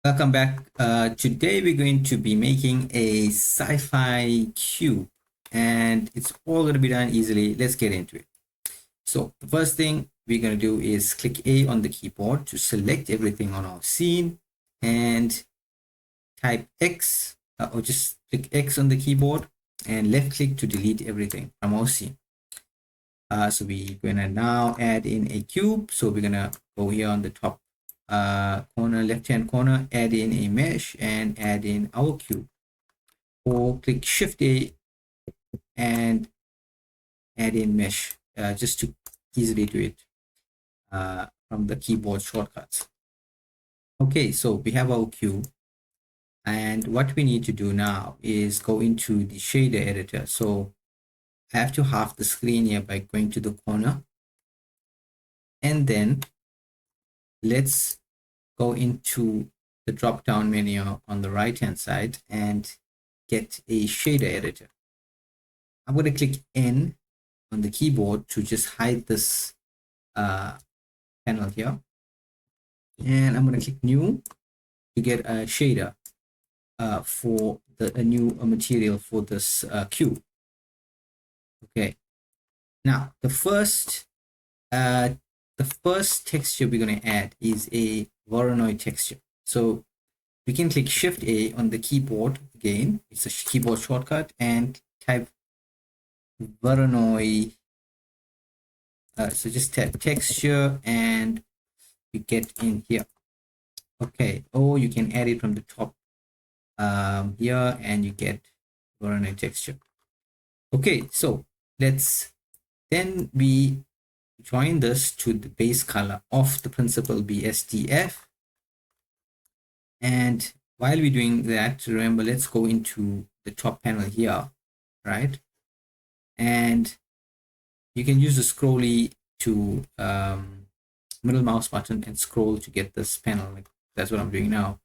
Welcome back. Today we're going to be making a sci-fi cube and it's all going to be done easily. Let's get into it. So the first thing we're going to do is click A on the keyboard to select everything on our scene and type X or just click X on the keyboard and left click to delete everything from our scene. So we're going to now add in a cube. So we're going to go here on the top corner, left hand corner, add in a mesh and add in our cube, or click Shift A and add in mesh, just to easily do it from the keyboard shortcuts. Okay, so we have our cube, and what we need to do now is go into the shader editor. So I have to half the screen here by going to the corner, and then let's go into the drop down menu on the right hand side and get a shader editor. I'm going to click N on the keyboard to just hide this panel here, and I'm going to click new to get a shader for a new material for this cube. Okay, now the first texture we're going to add is a Voronoi texture. So we can click Shift A on the keyboard again. It's a keyboard shortcut, and type Voronoi. So just type texture and you get in here. Okay, or you can add it from the top here and you get Voronoi texture. Okay, so let's then we join this to the base color of the principal BSDF. And while we're doing that, remember, let's go into the top panel here, right? And you can use the scrolly to middle mouse button and scroll to get this panel. Like that's what I'm doing now.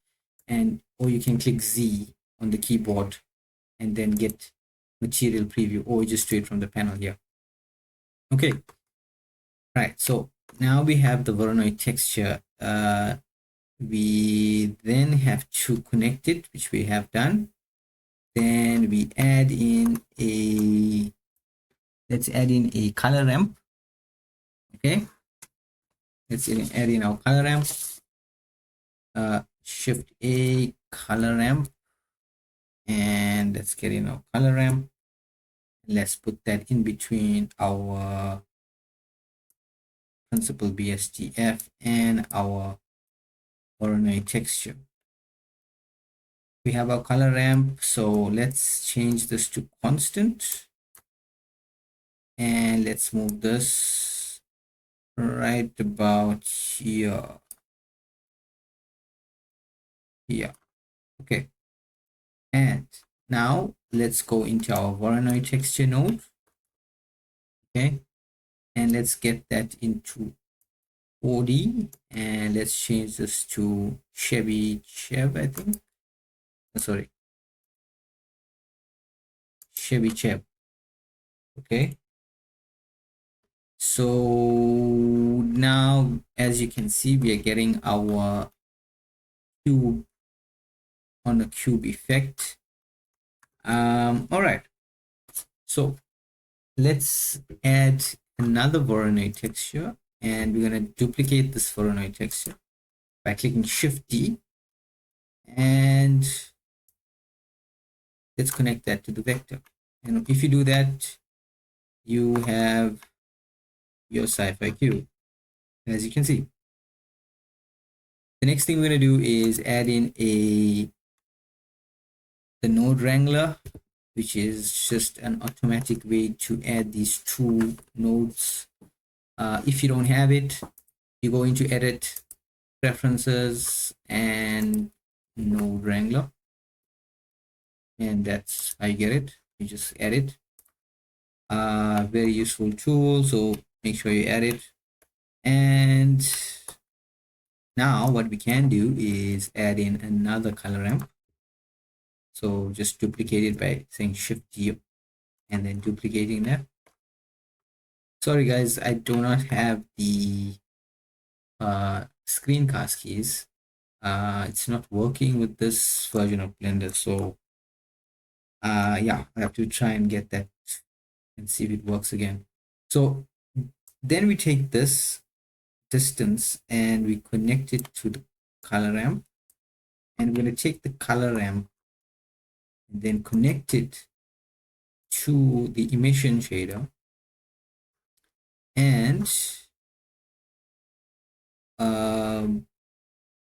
And or you can click Z on the keyboard and then get material preview, or just do it from the panel here. Okay, right. So now we have the Voronoi texture. We then have to connect it, which we have done. Then we add in a, let's add in a color ramp. Okay, let's add in our color ramp. Shift A, color ramp, and let's get in our color ramp. Let's put that in between our principal BSDF and our Voronoi texture. We have our color ramp, so let's change this to constant, and let's move this right about here. Okay, and now let's go into our Voronoi texture node. Okay, and let's get that into 4D, and let's change this to Chevy Chev, I think. Sorry, Chevy Chev. Okay, so now as you can see, we are getting our cube on a cube effect. All right, so let's add another Voronoi texture, and we're going to duplicate this Voronoi texture by clicking Shift D, and let's connect that to the vector. And if you do that, you have your sci-fi cube, as you can see. The next thing we're going to do is add in the node wrangler, which is just an automatic way to add these two nodes. If you don't have it, you go into edit, preferences, and node wrangler, and that's how you get it. You just add it. Very useful tool, so make sure you add it. And now what we can do is add in another color ramp. So just duplicate it by saying Shift D and then duplicating that. Sorry guys, I do not have the screencast keys. it's not working with this version of Blender. So yeah, I have to try and get that and see if it works again. So then we take this distance and we connect it to the color ramp, and we're going to take the color ramp and then connect it to the emission shader, and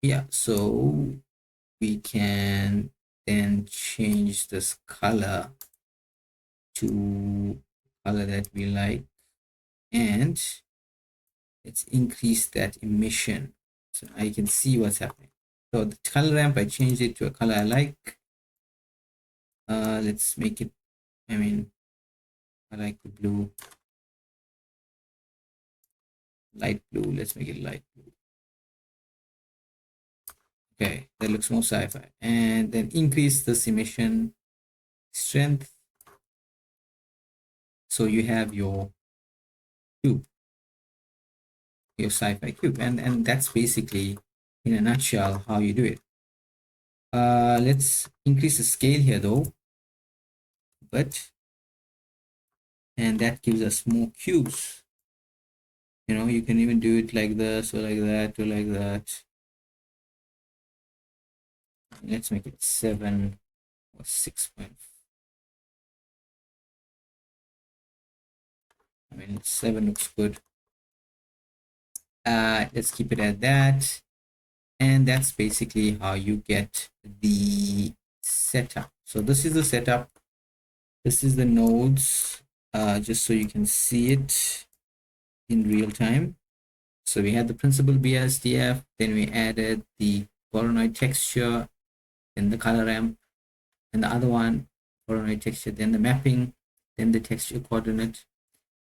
yeah, so we can then change this color to color that we like, and let's increase that emission so I can see what's happening. So the color ramp, I changed it to a color I like. Let's make it, I mean, I like the blue, light blue. Let's make it light blue. Okay, that looks more sci-fi. And then increase this emission strength. So you have your cube, your sci-fi cube, and that's basically in a nutshell how you do it. Let's increase the scale here though, but and that gives us more cubes. You know, you can even do it like this or like that or like that. Let's make it 7 or 6. I mean, 7 looks good. Let's keep it at that. And that's basically how you get the setup. So this is the setup. This is the nodes, just so you can see it in real time. So we had the principal BSDF, then we added the Voronoi texture, then the color ramp, and the other one, Voronoi texture, then the mapping, then the texture coordinate.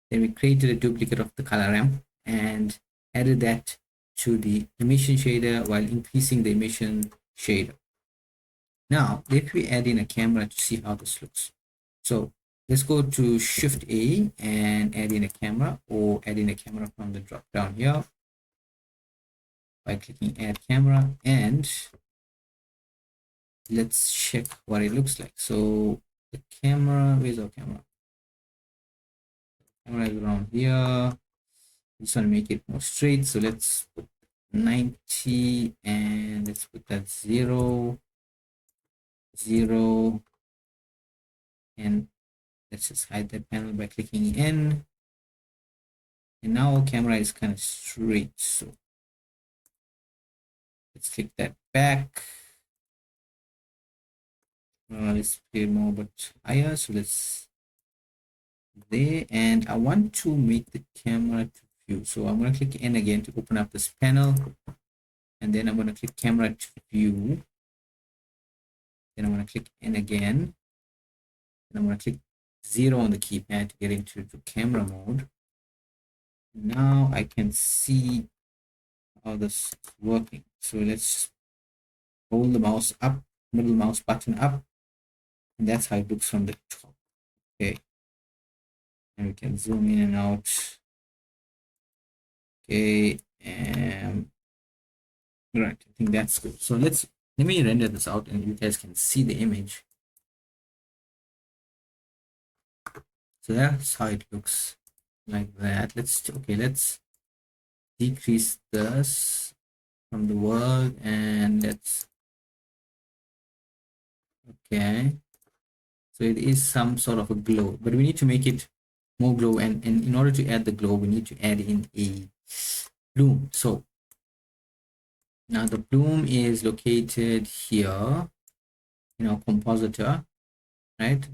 Then we created a duplicate of the color ramp and added that to the emission shader while increasing the emission shader. Now, let me add in a camera to see how this looks. So let's go to Shift A and add in a camera, or add in a camera from the drop down here by clicking Add Camera, and let's check what it looks like. So the camera, where's our camera? Camera is around here. Just want to make it more straight, so let's put 90 and let's put that 0, 0, and let's just hide that panel by clicking N. And now our camera is kind of straight, so let's click that back. Let's play more but higher, so let's there, and I want to make the camera to view, so I'm going to click N again to open up this panel, and then I'm going to click camera to view, then I'm going to click N again, and I'm going to click 0 on the keypad to get into the camera mode. Now I can see how this is working. So let's hold the mouse up, middle mouse button up, and that's how it looks from the top. Okay, and we can zoom in and out. Okay, and right, I think that's good. So let me render this out and you guys can see the image. So that's how it looks like that. Let's decrease this from the world, and let's okay. So it is some sort of a glow, but we need to make it more glow, and in order to add the glow, we need to add in a bloom. So now the bloom is located here in our compositor, right?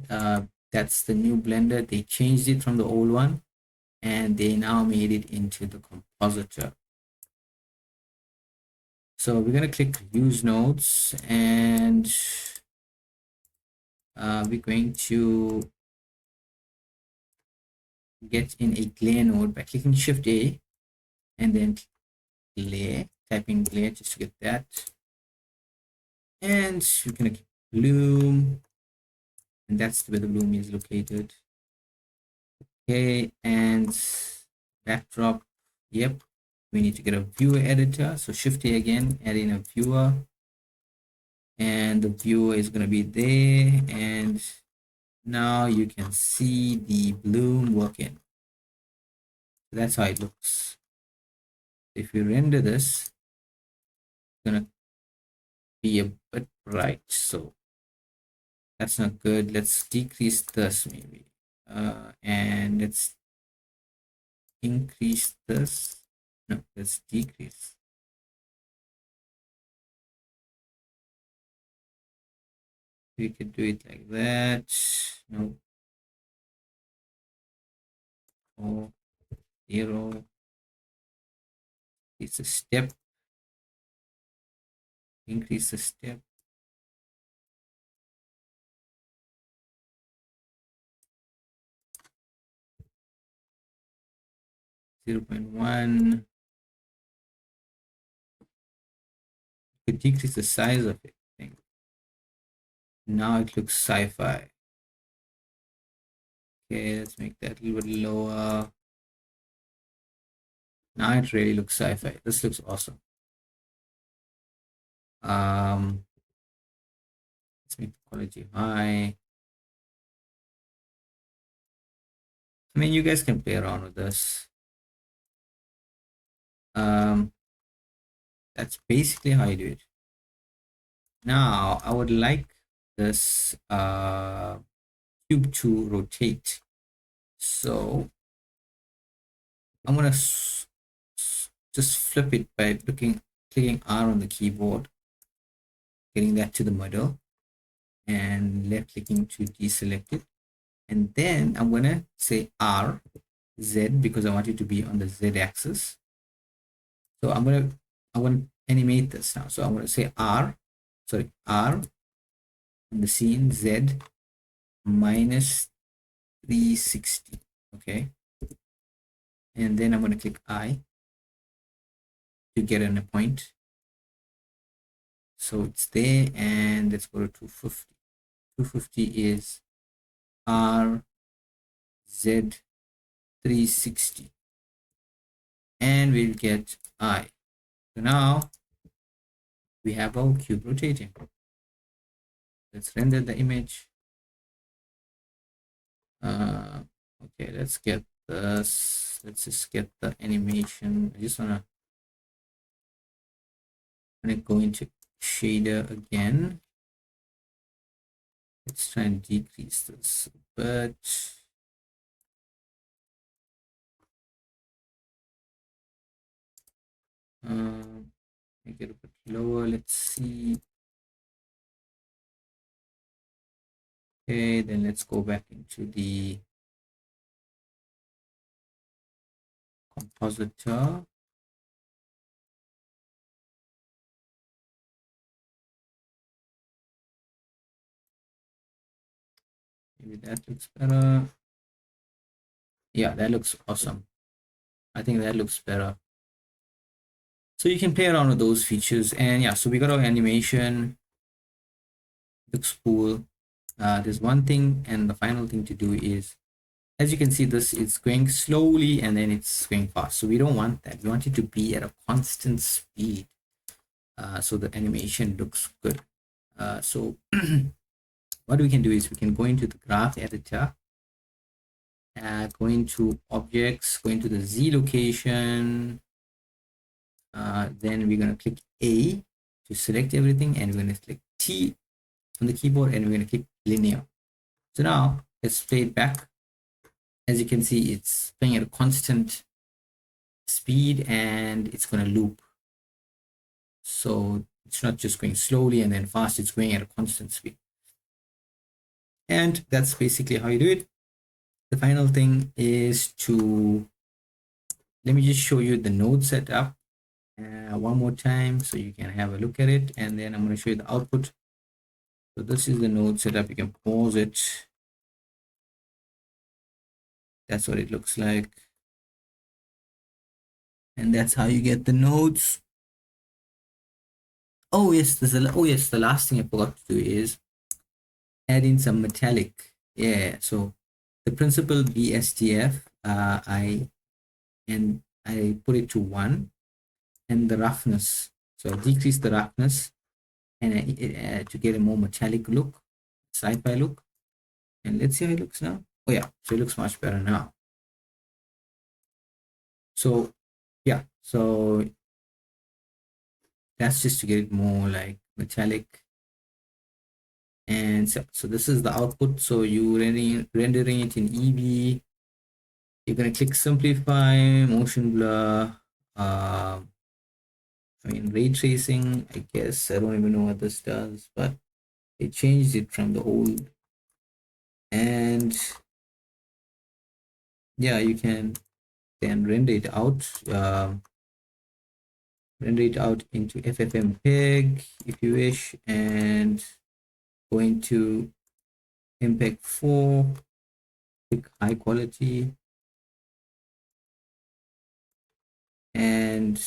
That's the new Blender. They changed it from the old one, and they now made it into the compositor. So we're going to click use nodes, and we're going to get in a glare node by clicking Shift A and then glare, typing glare just to get that. And we're going to click bloom, and that's where the bloom is located. Okay, and backdrop, yep, we need to get a viewer editor. So Shift A again, add in a viewer, and the viewer is going to be there, and now you can see the bloom working. That's how it looks. If you render this, it's going to be a bit bright, so that's not good. Let's decrease this maybe, and let's increase this. No, let's decrease. We could do it like that. No. Oh, 0. It's a step. Increase the step. Zero 0.1. Could decrease the size of it. I think. Now it looks sci-fi. Okay, let's make that a little bit lower. Now it really looks sci-fi. This looks awesome. Let's make the quality high. I mean, you guys can play around with this. That's basically how you do it. Now I would like this cube to rotate. So I'm gonna just flip it by clicking R on the keyboard, getting that to the middle, and left clicking to deselect it. And then I'm gonna say R Z because I want it to be on the Z axis. So I want to animate this now. So I'm going to say R in the scene Z minus 360. Okay. And then I'm going to click I to get in a point. So it's there, and let's go to 250. 250 is R Z 360. And we'll get I. So now we have our cube rotating. Let's render the image. Okay, let's get this. Let's just get the animation. I just wanna go into shader again. Let's try and decrease this, but make it a bit lower. Let's see. Okay, then let's go back into the compositor. Maybe that looks better. Yeah, that looks awesome. I think that looks better. So you can play around with those features, and yeah, so we got our animation. Looks cool. There's one thing, and the final thing to do is, as you can see, this is going slowly and then it's going fast. So we don't want that. We want it to be at a constant speed, so the animation looks good. So what we can do is we can go into the graph editor, go into objects, go into the Z location. Then we're going to click A to select everything, and we're going to click T on the keyboard, and we're going to click linear. So now let's play it back. As you can see, it's playing at a constant speed and it's going to loop. So it's not just going slowly and then fast, it's going at a constant speed. And that's basically how you do it. The final thing is to, let me just show you the node setup one more time so you can have a look at it, and then I'm going to show you the output. So this is the node setup. You can pause it. That's what it looks like, and that's how you get the nodes. Oh yes, the last thing I forgot to do is add in some metallic. Yeah, so the principal BSDF, I put it to 1, and the roughness. So I decrease the roughness and to get a more metallic look, sci-fi look. And let's see how it looks now. Oh yeah, so it looks much better now. So yeah, so that's just to get it more like metallic. And so this is the output. So you rendering it in EV. You're gonna click simplify, motion blur, I mean ray tracing. I guess I don't even know what this does, but it changed it from the old. And yeah, you can then render it out. Render it out into FFmpeg if you wish, and go into MPEG 4, pick high quality, and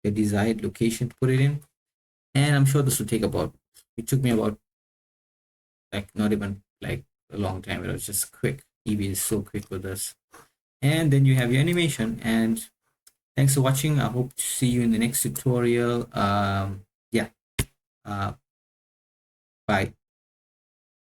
the desired location to put it in. And I'm sure this will take about, it took me about like not even like a long time. It was just quick. Eevee is so quick with this. And then you have your animation. And thanks for watching. I hope to see you in the next tutorial. Yeah. Bye.